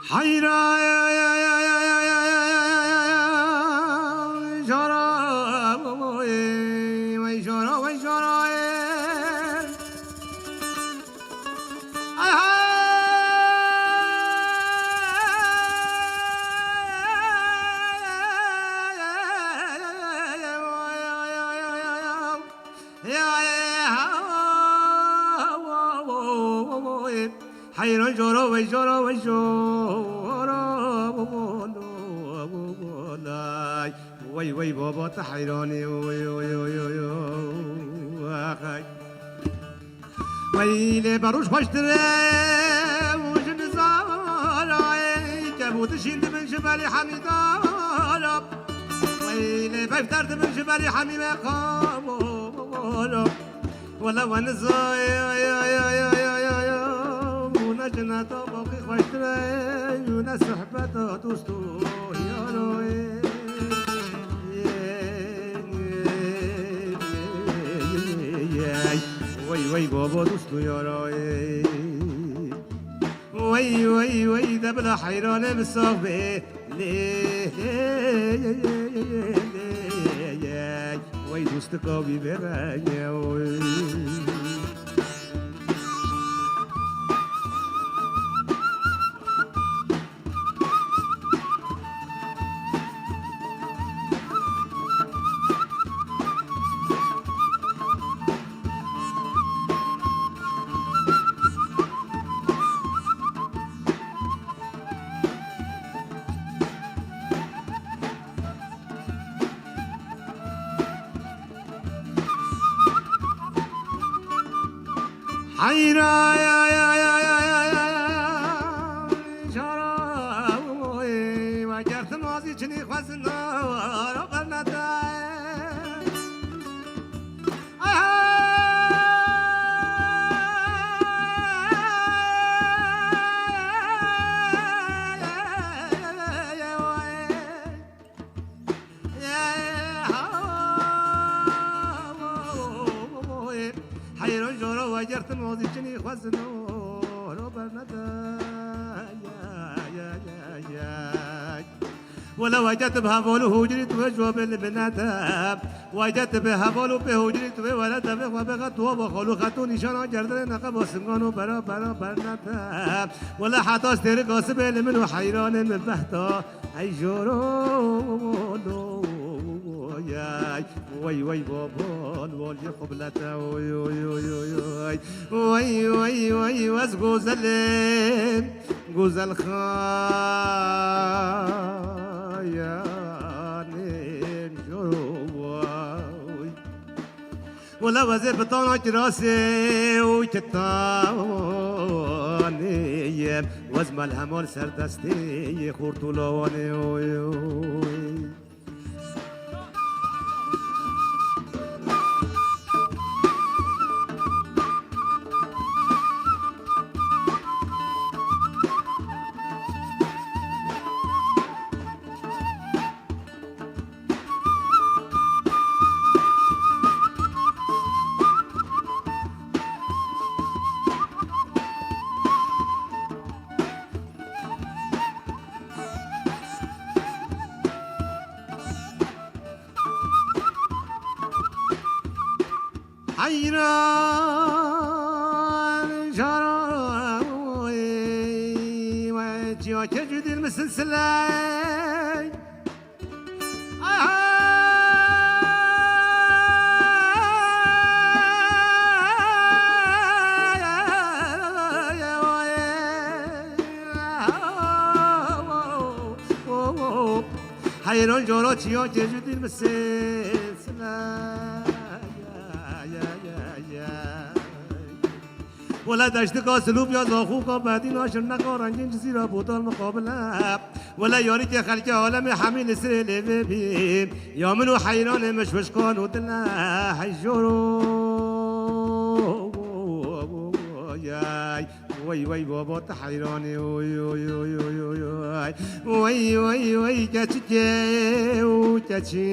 heyran jaro vay jaro heyran jaro vay وای وای بابا تا حیرانی وای وای وای وای وای ویل بروش پشتره وجن زارای کبوت شیند من شبالی حمیدارا ویل بفترد من شبالی حمیم قامارا ولا ونزای ونجنتا باقی پشتره یون صحبتا دوستو یاروی وای وای بابا دوستو یارای وای وای وای دبلا حیرانه مسافه وای دوست کابی برنگه وای heyran jaro و گرت مازی چنی خواستن رو برنده heyran jaro و گرت مازی چنی خواستن رو برنده ولا وجدت بهبولو هجرت وجوب البنات وجدت بهبولو بهجرت ولد وبغت وبخلو خطو نشان جردن نقب وسمانو برا برنات ولا حتى استر قاسب من حيران من بهتا اي جورو ياي وي وي بابا الولي قبلته وي وي وي وي وي وي وزغوز الليل جوز الخيال جروي ولا وزير بطانك راسي وكتاني وزم الهمال سردستي خورتولواني heyran jaro و جیا که جدید مثل سلی heyran jaro جیا که جدید مثل سلی ولا دشت قاسلوب یا زاخو کا بعدی ناشر نکارنجین چیزی را بودال مقابله ولا یاری که خلق عالم حمیل سر ببین یا منو حیران مشوش کان و دل حجرو وای وای بابا تا حیرانی وای وای وای وای وای وای وای کچی و کچی